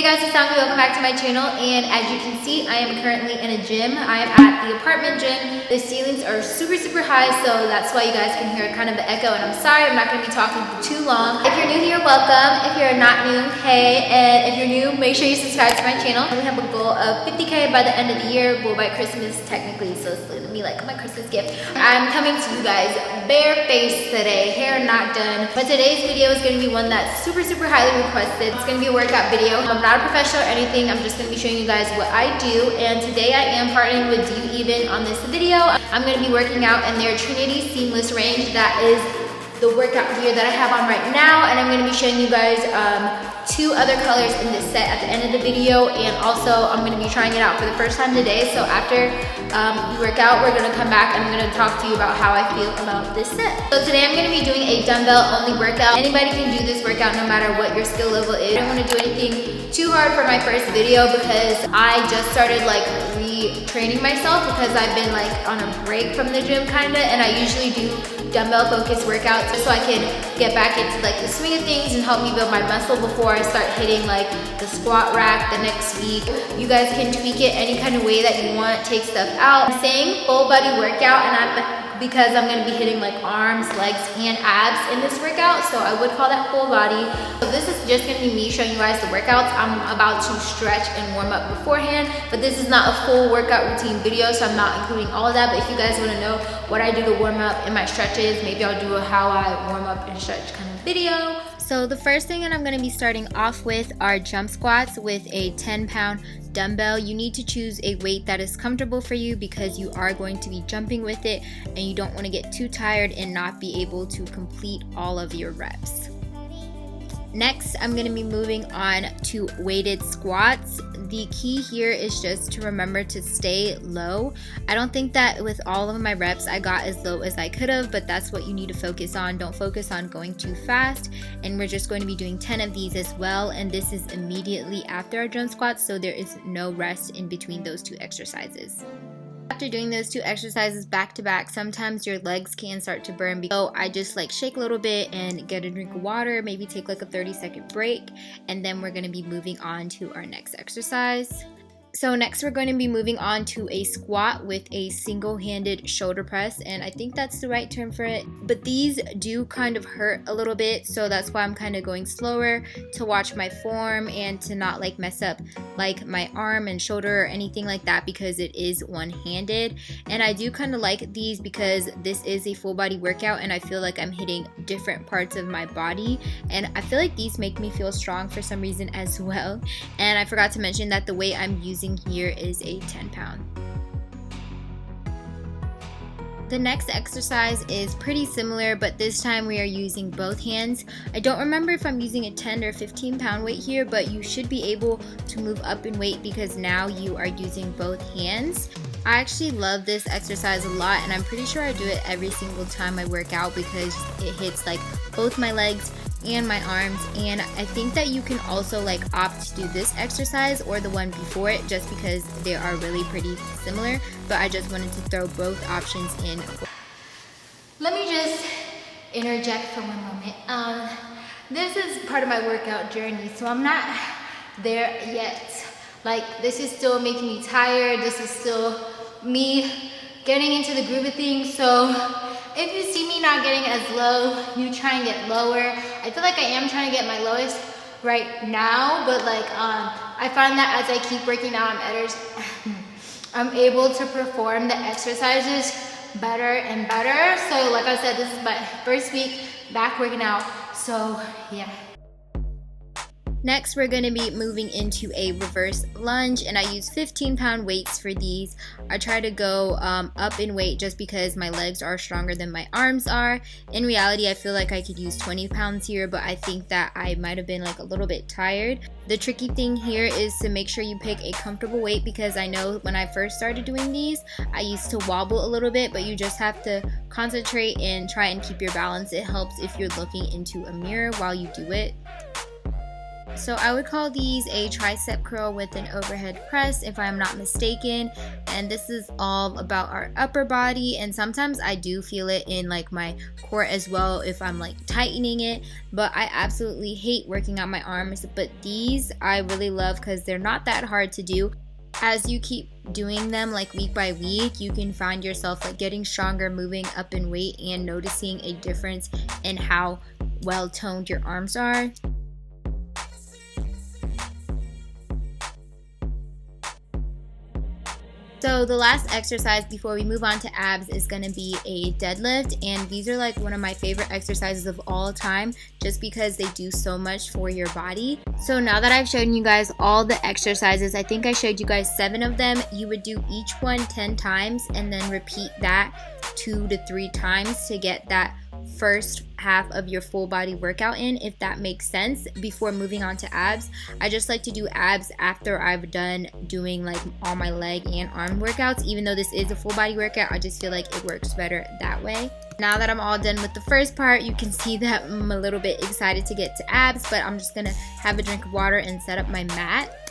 guys, it's Angwi. Welcome back to my channel, and as you can see, I am currently in a gym. I am at the apartment gym. The ceilings are super high, so that's why you guys can hear kind of the echo, and I'm sorry I'm not going to be talking for too long. If you're new here, welcome. If you're not new, hey, and if you're new, make sure you subscribe to my channel. We have a goal of 50K by the end of the year, well, by Christmas technically, so it's gonna be like my Christmas gift. I'm coming to you guys barefaced today, hair not done, but today's video is going to be one that's super highly requested. It's going to be a workout video. I'm not a professional or anything. I'm just going to be showing you guys what I do, and today I am partnering with Do You Even on this video. I'm going to be working out in their Trinity seamless range. That is the workout gear that I have on right now, and I'm going to be showing you guys two other colors in this set at the end of the video, and also I'm going to be trying it out for the first time today. So after we work out, we're going to come back and I'm going to talk to you about how I feel about this set. So today I'm going to be doing a dumbbell only workout. Anybody can do this workout no matter what your skill level is. I don't want to do anything too hard for my first video because I just started like retraining myself because I've been like on a break from the gym kinda, and I usually do dumbbell focused workouts so I can get back into like the swing of things and help me build my muscle before I start hitting like the squat rack the next week. You guys can tweak it any kind of way that you want, take stuff out. I'm saying full body workout, and because I'm going to be hitting like arms, legs, and abs in this workout, so I would call that full body. So this is just going to be me showing you guys the workouts. I'm about to stretch and warm up beforehand, but this is not a full workout routine video, so I'm not including all of that. But if you guys want to know what I do to warm up in my stretches, maybe I'll do a how I warm up and stretch kind of video. So the first thing that I'm going to be starting off with are jump squats with a 10-pound dumbbell. You need to choose a weight that is comfortable for you because you are going to be jumping with it, and you don't want to get too tired and not be able to complete all of your reps. Next, I'm going to be moving on to weighted squats. The key here is just to remember to stay low. I don't think that with all of my reps I got as low as I could have, but that's what you need to focus on. Don't focus on going too fast. And we're just going to be doing 10 of these as well, and this is immediately after our jump squats, so there is no rest in between those two exercises. After doing those two exercises back to back, sometimes your legs can start to burn. So I just like shake a little bit and get a drink of water, maybe take like a 30-second break, and then we're going to be moving on to our next exercise. So next we're going to be moving on to a squat with a single-handed shoulder press, and I think that's the right term for it. But these do kind of hurt a little bit, so that's why I'm kind of going slower to watch my form and to not like mess up like my arm and shoulder or anything like that, because it is one-handed. And I do kind of like these because this is a full body workout and I feel like I'm hitting different parts of my body, and I feel like these make me feel strong for some reason as well. And I forgot to mention that the weight I'm using here is a 10-pound. The next exercise is pretty similar, but this time we are using both hands. I don't remember if I'm using a 10 or 15-pound weight here, but you should be able to move up in weight because now you are using both hands. I actually love this exercise a lot, and I'm pretty sure I do it every single time I work out because it hits like both my legs and my arms. And I think that you can also like opt to do this exercise or the one before it just because they are really pretty similar, but I just wanted to throw both options in. Let me just interject for one moment. This is part of my workout journey, so I'm not there yet. Like, this is still making me tired. This is still me getting into the groove of things. So if you see me not getting as low, you try and get lower. I feel like I am trying to get my lowest right now, but like I find that as I keep working out, I'm able to perform the exercises better and better. So like I said, this is my first week back working out, so yeah. Next, we're going to be moving into a reverse lunge, and I use 15-pound weights for these. I try to go up in weight just because my legs are stronger than my arms are. In reality, I feel like I could use 20 pounds here, but I think that I might have been like a little bit tired. The tricky thing here is to make sure you pick a comfortable weight, because I know when I first started doing these, I used to wobble a little bit, but you just have to concentrate and try and keep your balance. It helps if you're looking into a mirror while you do it. So I would call these a tricep curl with an overhead press if I'm not mistaken, and this is all about our upper body, and sometimes I do feel it in like my core as well if I'm like tightening it, but I absolutely hate working out my arms. But these I really love because they're not that hard to do. As you keep doing them like week by week, you can find yourself like getting stronger, moving up in weight, and noticing a difference in how well toned your arms are. So the last exercise before we move on to abs is going to be a deadlift, and these are like one of my favorite exercises of all time just because they do so much for your body. So now that I've shown you guys all the exercises, I think I showed you guys 7 of them. You would do each one 10 times and then repeat that 2 to 3 times to get that first half of your full body workout in, if that makes sense, before moving on to abs. I just like to do abs after I've done doing like all my leg and arm workouts. Even though this is a full body workout, I just feel like it works better that way. Now that I'm all done with the first part, you can see that I'm a little bit excited to get to abs, but I'm just gonna have a drink of water and set up my mat.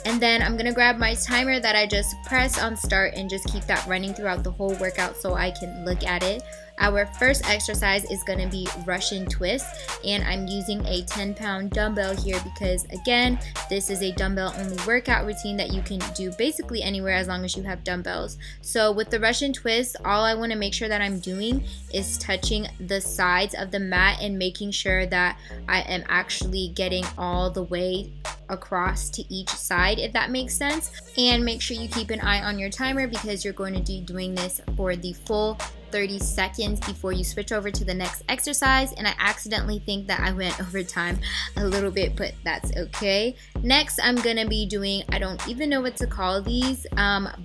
And then I'm gonna grab my timer that I just press on start and just keep that running throughout the whole workout so I can look at it. Our first exercise is gonna be Russian twist, and I'm using a 10-pound dumbbell here because again, this is a dumbbell only workout routine that you can do basically anywhere as long as you have dumbbells. So with the Russian twist, all I wanna make sure that I'm doing is touching the sides of the mat and making sure that I am actually getting all the way across to each side, if that makes sense. And make sure you keep an eye on your timer because you're going to be doing this for the full 30 seconds before you switch over to the next exercise. And I accidentally think that I went over time a little bit, but that's okay. Next, I'm gonna be doing, I don't even know what to call these,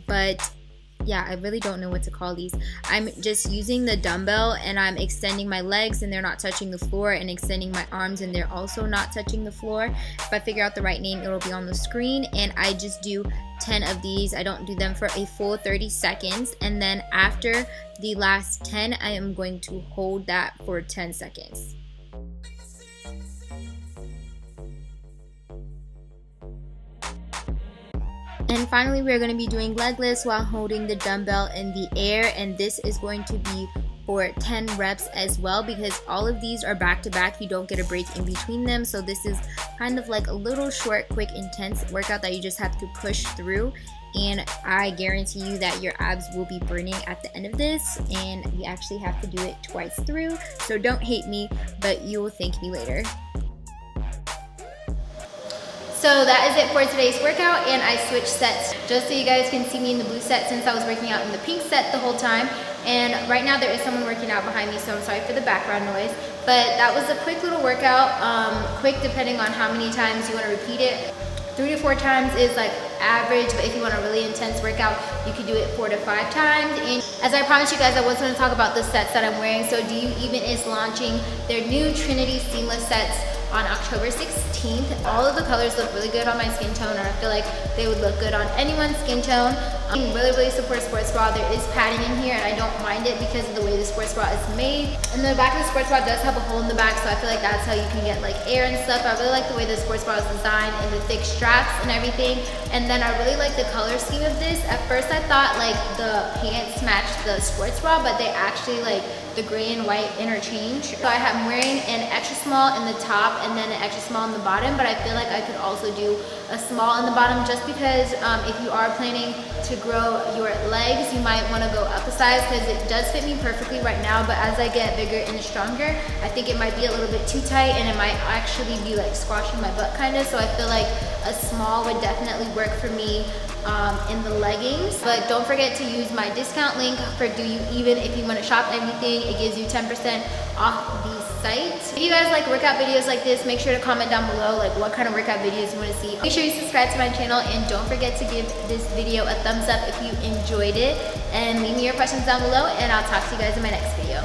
but yeah, I really don't know what to call these. I'm just using the dumbbell and I'm extending my legs and they're not touching the floor, and extending my arms and they're also not touching the floor. If I figure out the right name, it'll be on the screen. And I just do 10 of these. I don't do them for a full 30 seconds. And then after the last 10, I am going to hold that for 10 seconds. And finally, we're going to be doing leg lifts while holding the dumbbell in the air, and this is going to be for 10 reps as well because all of these are back to back. You don't get a break in between them, so this is kind of like a little short, quick, intense workout that you just have to push through, and I guarantee you that your abs will be burning at the end of this, and you actually have to do it twice through, so don't hate me, but you will thank me later. So that is it for today's workout, and I switched sets just so you guys can see me in the blue set since I was working out in the pink set the whole time. And right now there is someone working out behind me, so I'm sorry for the background noise. But that was a quick little workout, quick depending on how many times you want to repeat it. 3 to 4 times is like average, but if you want a really intense workout, you can do it 4 to 5 times. And as I promised you guys, I was going to talk about the sets that I'm wearing. So Do You Even is launching their new Trinity seamless sets on October 16th. All of the colors look really good on my skin tone, and I feel like they would look good on anyone's skin tone. Really support sports bra. There is padding in here, and I don't mind it because of the way the sports bra is made. And the back of the sports bra does have a hole in the back, so I feel like that's how you can get like air and stuff. I really like the way the sports bra is designed and the thick straps and everything. And then I really like the color scheme of this. At first I thought like the pants matched the sports bra, but they actually like the gray and white interchange. So I'm wearing an extra small in the top and then an extra small in the bottom, but I feel like I could also do a small in the bottom just because if you are planning to grow your legs, you might want to go up a size because it does fit me perfectly right now, but as I get bigger and stronger, I think it might be a little bit too tight and it might actually be like squashing my butt kind of, so I feel like a small would definitely work for me in the leggings. But don't forget to use my discount link for Do You Even if you want to shop everything. It gives you 10% off the site. If you guys like workout videos like this, make sure to comment down below like what kind of workout videos you want to see. Make sure you subscribe to my channel, and don't forget to give this video a thumbs up if you enjoyed it, and leave me your questions down below, and I'll talk to you guys in my next video.